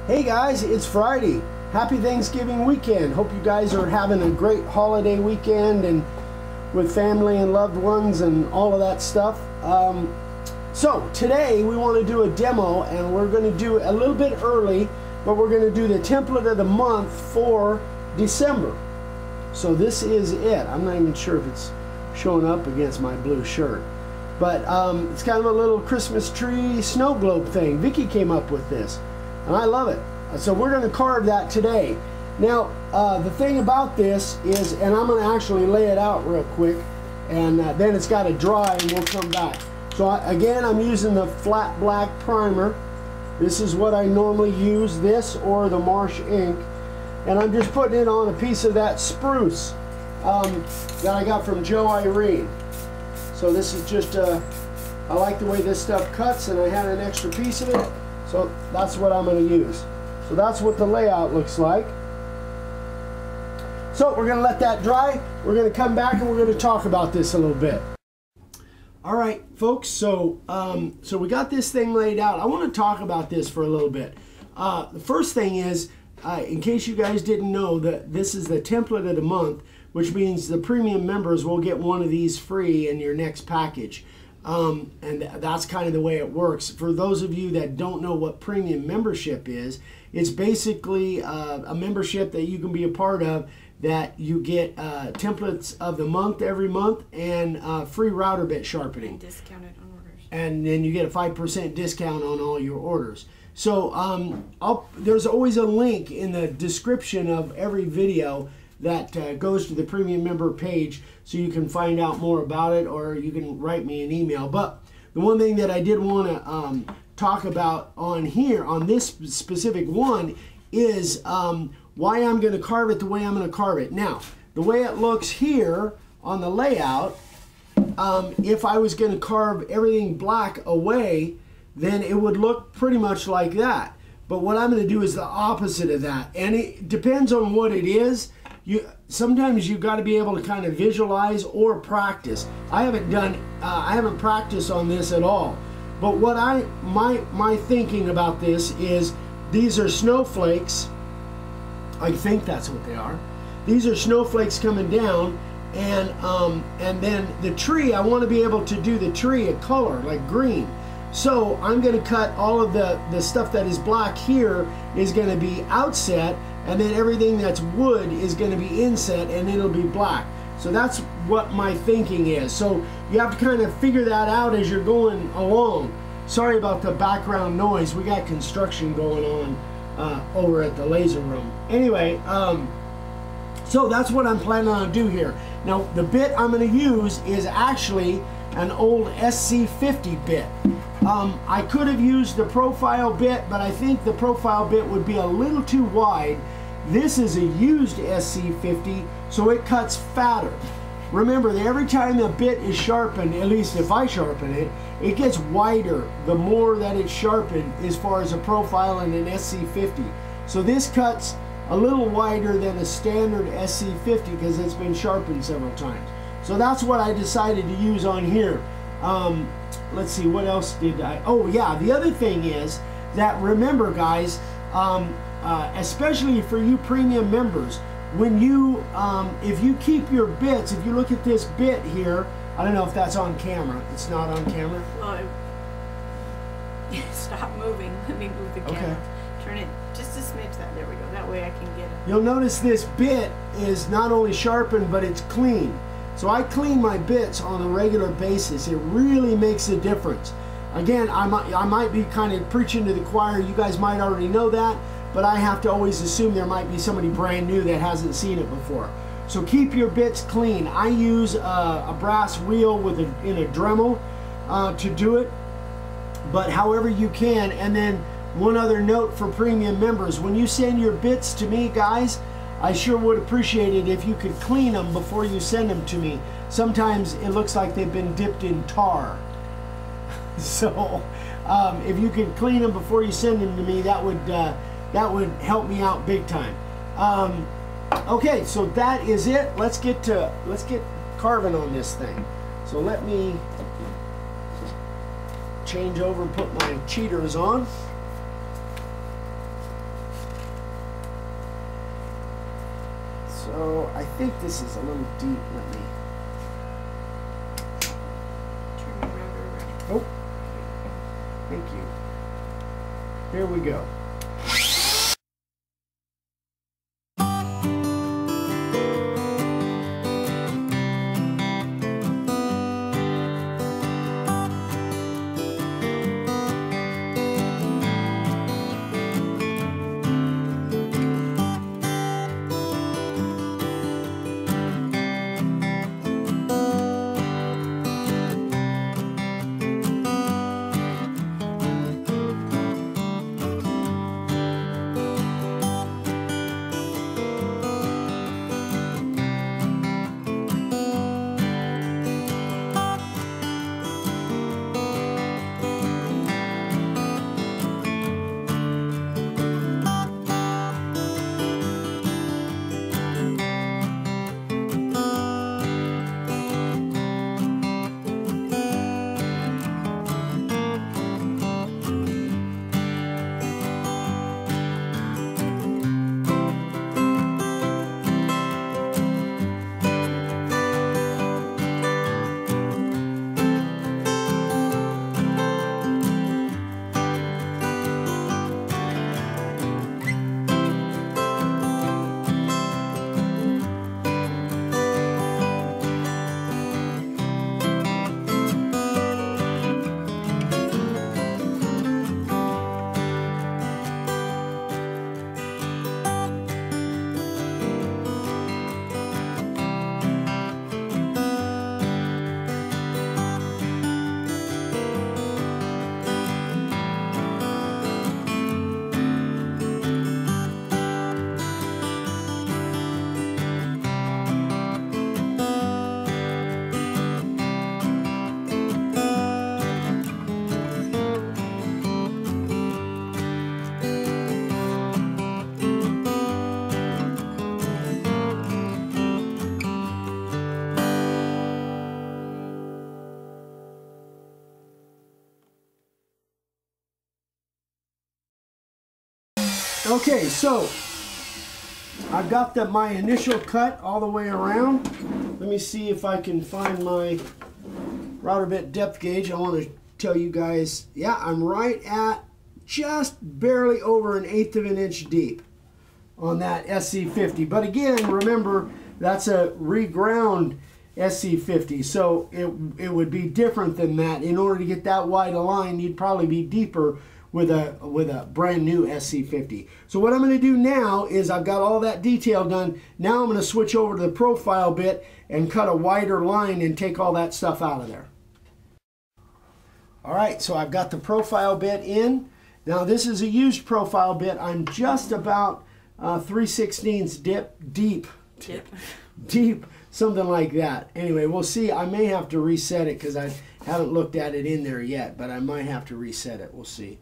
Hey guys, it's Friday. Happy Thanksgiving weekend. Hope you guys are having a great holiday weekend and with family and loved ones and all of that stuff. So today we want to do a demo, and we're going to do it a little bit early, but we're going to do the template of the month for December. So this is it. I'm not even sure if it's showing up against my blue shirt, but it's kind of a little Christmas tree snow globe thing. Vicki came up with this, and I love it. So we're going to carve that today. Now, the thing about this is, and I'm going to actually lay it out real quick, and then it's got to dry and we'll come back. So again, I'm using the flat black primer. This is what I normally use, this or the Marsh ink. And I'm just putting it on a piece of that spruce that I got from Joe Irene. So this is just, I like the way this stuff cuts, and I had an extra piece of it. So that's what I'm going to use. So that's what the layout looks like. So we're going to let that dry. We're going to come back and we're going to talk about this a little bit. All right, folks. So so we got this thing laid out. I want to talk about this for a little bit. The first thing is, in case you guys didn't know, that this is the template of the month, which means the premium members will get one of these free in your next package. And that's kind of the way it works. For those of you that don't know what premium membership is, it's basically a membership that you can be a part of, that you get templates of the month every month and free router bit sharpening. And discounted on orders. And then you get a 5% discount on all your orders. So there's always a link in the description of every video that goes to the premium member page, so you can find out more about it, or you can write me an email. But the one thing that I did want to talk about on here, on this specific one, is why I'm going to carve it the way I'm going to carve it. Now, the way it looks here on the layout, if I was going to carve everything black away, then it would look pretty much like that. But what I'm going to do is the opposite of that. And it depends on what it is. Sometimes you've got to be able to kind of visualize or practice. I haven't practiced on this at all. But what my thinking about this is, these are snowflakes. I think that's what they are. These are snowflakes coming down, and then the tree, I want to be able to do the tree a color like green. So I'm going to cut all of the stuff that is black here is going to be outset, and then everything that's wood is going to be inset, and it'll be black. So that's what my thinking is. So you have to kind of figure that out as you're going along. Sorry about the background noise. We got construction going on over at the laser room. Anyway, so that's what I'm planning on do here. Now, the bit I'm going to use is actually an old SC50 bit. I could have used the profile bit, but I think the profile bit would be a little too wide. This is a used SC50, so it cuts fatter. Remember that every time the bit is sharpened, at least if I sharpen it, it gets wider the more that it's sharpened as far as a profile in an SC50. So this cuts a little wider than a standard SC50 because it's been sharpened several times. So that's what I decided to use on here. Let's see, what else did I... Oh yeah, the other thing is that, remember guys, especially for you premium members, when you, if you keep your bits, if you look at this bit here, I don't know if that's on camera. It's not on camera? Well, stop moving. Let me move the camera. Okay. Turn it just a smidge. There we go. That way I can get it. You'll notice this bit is not only sharpened, but it's clean. So I clean my bits on a regular basis. It really makes a difference. Again, I might be kind of preaching to the choir. You guys might already know that, but I have to always assume there might be somebody brand new that hasn't seen it before. So keep your bits clean. I use a brass wheel in a Dremel to do it, but however you can. And then one other note for premium members: when you send your bits to me, guys, I sure would appreciate it if you could clean them before you send them to me. Sometimes it looks like they've been dipped in tar. So if you could clean them before you send them to me, that would help me out big time. Okay, so that is it. Let's get carving on this thing. So let me change over and put my cheaters on. So I think this is a little deep. Let me. Turn it around. Oh, thank you. Here we go. Okay, so I've got my initial cut all the way around. Let me see if I can find my router bit depth gauge. I want to tell you guys, yeah, I'm right at just barely over 1/8 of an inch deep on that SC50. But again, remember, that's a reground SC50, so it would be different than that. In order to get that wide a line, you'd probably be deeper with a brand new SC50. So what I'm going to do now is I've got all that detail done. Now I'm going to switch over to the profile bit and cut a wider line and take all that stuff out of there. All right, so I've got the profile bit in. Now this is a used profile bit. I'm just about 3/16 deep, something like that. Anyway, we'll see. I may have to reset it because I haven't looked at it in there yet, but I might have to reset it. We'll see.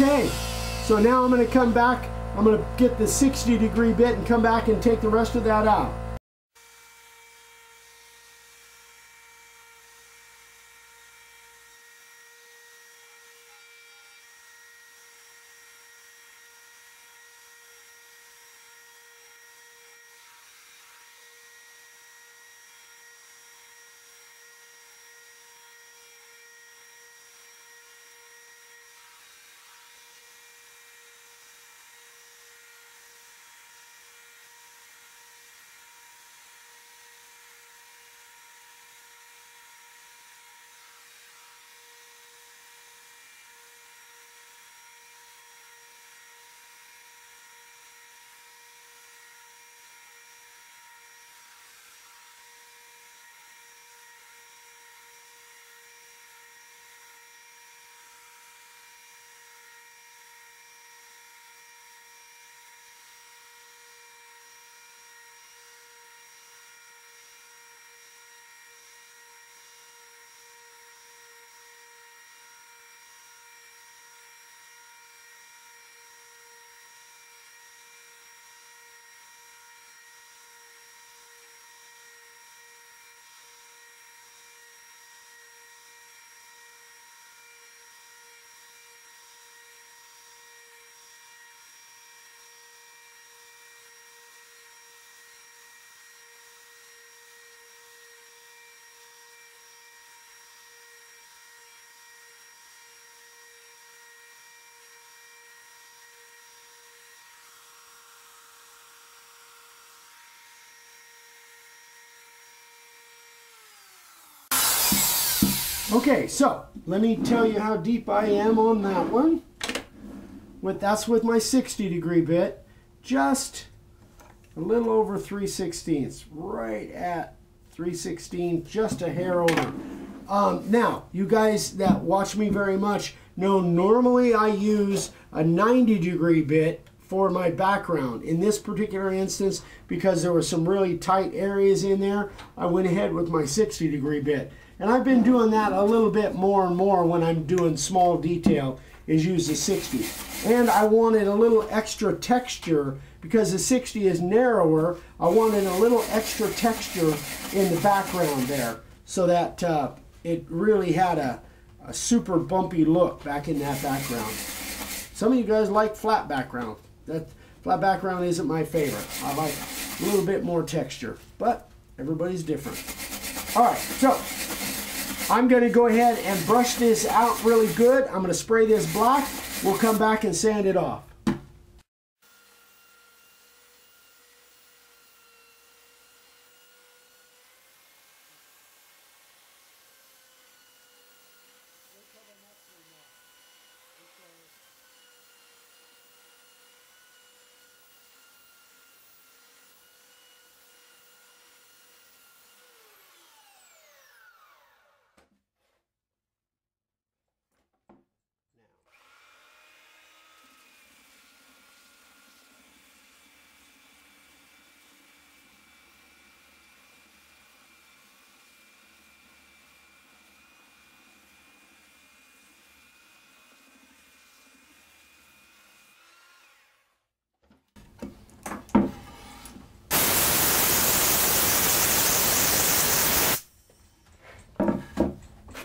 Okay, so now I'm going to come back, I'm going to get the 60-degree bit and come back and take the rest of that out. Okay, so let me tell you how deep I am on that one. That's with my 60-degree bit, just a little over 3/16, right at 3/16, just a hair over. Now, you guys that watch me very much know normally I use a 90-degree bit for my background. In this particular instance, because there were some really tight areas in there, I went ahead with my 60-degree bit. And I've been doing that a little bit more and more when I'm doing small detail, is use the 60. And I wanted a little extra texture because the 60 is narrower. I wanted a little extra texture in the background there so that it really had a super bumpy look back in that background. Some of you guys like flat background. That flat background isn't my favorite. I like a little bit more texture, but everybody's different. All right, so I'm going to go ahead and brush this out really good. I'm going to spray this black. We'll come back and sand it off.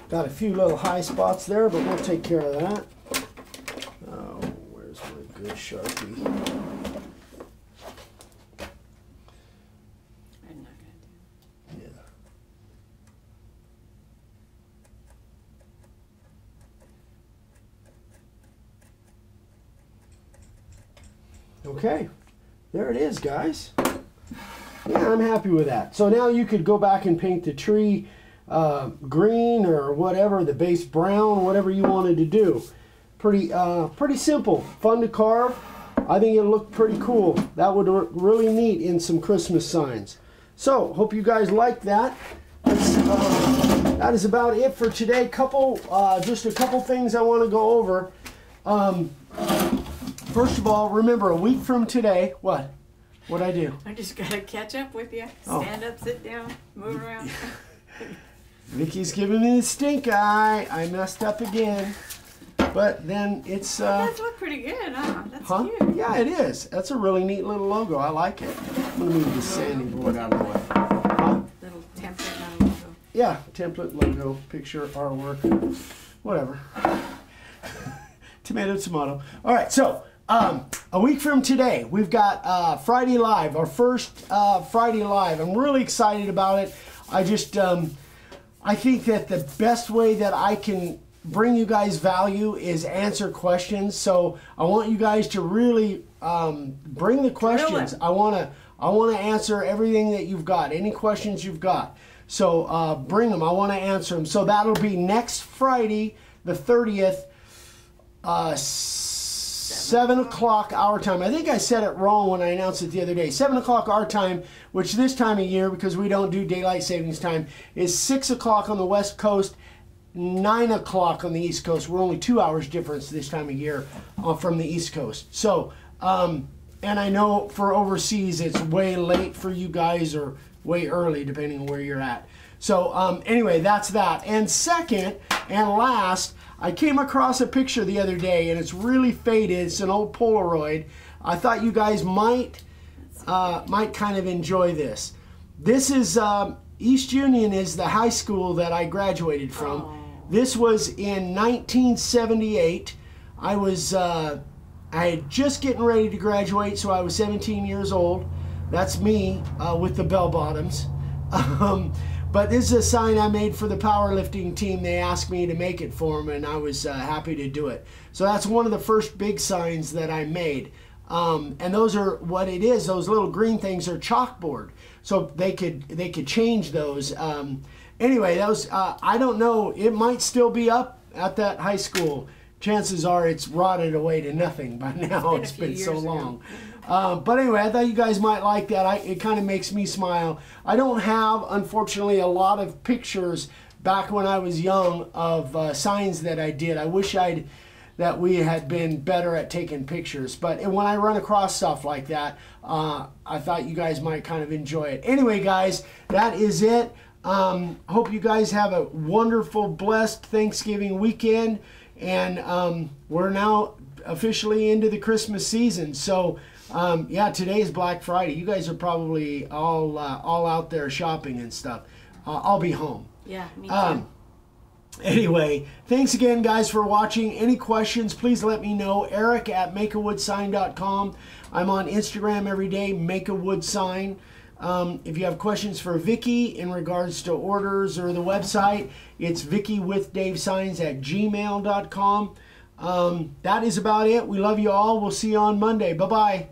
Got a few little high spots there, but we'll take care of that. Oh, where's my good Sharpie? I'm not going to do it. Yeah. Okay, there it is, guys. Yeah, I'm happy with that. So now you could go back and paint the tree green or whatever, the base brown, whatever you wanted to do. Pretty simple, fun to carve. I think it looked pretty cool. That would look really neat in some Christmas signs. So hope you guys liked that. That is about it for today. Just a couple things I want to go over. First of all, remember a week from today, what'd I do? I just got to catch up with you. Stand up, sit down, move around. Vicky's giving me the stink eye. I messed up again. But then it's... that looked pretty good, huh? That's cute. Yeah, it is. That's a really neat little logo. I like it. I'm going to move the sanding board out of the way. Little template logo. Yeah, template, logo, picture, artwork, whatever. Tomato, tomato. All right, so a week from today, we've got Friday Live, our first Friday Live. I'm really excited about it. I think that the best way that I can bring you guys value is answer questions. So I want you guys to really bring the questions. I want to answer everything that you've got, any questions you've got. So bring them. I want to answer them. So that'll be next Friday, the 30th, 7 o'clock our time. I think I said it wrong when I announced it the other day. 7 o'clock our time, which this time of year, because we don't do daylight savings time, is 6 o'clock on the West Coast, 9 o'clock on the East Coast. We're only 2 hours difference this time of year from the East Coast. So, and I know for overseas it's way late for you guys or way early, depending on where you're at. So anyway, that's that. And second and last, I came across a picture the other day, and it's really faded. It's an old Polaroid. I thought you guys might kind of enjoy this. This is East Union is the high school that I graduated from. Oh. This was in 1978. I had just getting ready to graduate, so I was 17 years old. That's me with the bell bottoms. But this is a sign I made for the powerlifting team. They asked me to make it for them, and I was happy to do it. So that's one of the first big signs that I made. And those are what it is. Those little green things are chalkboard. So they could change those. And anyway, that was, I don't know, it might still be up at that high school. Chances are it's rotted away to nothing by now. It's been so long. But anyway, I thought you guys might like that. It kind of makes me smile. I don't have, unfortunately, a lot of pictures back when I was young of signs that I did. I wish that we had been better at taking pictures. But when I run across stuff like that, I thought you guys might kind of enjoy it. Anyway, guys, that is it. Hope you guys have a wonderful, blessed Thanksgiving weekend. And we're now officially into the Christmas season. So, yeah, today is Black Friday. You guys are probably all out there shopping and stuff. I'll be home. Yeah, me too. Anyway, thanks again, guys, for watching. Any questions, please let me know. Eric@makeawoodsign.com. I'm on Instagram every day, makeawoodsign. If you have questions for Vicky in regards to orders or the website, it's vickywithdavesigns@gmail.com. That is about it. We love you all. We'll see you on Monday. Bye-bye.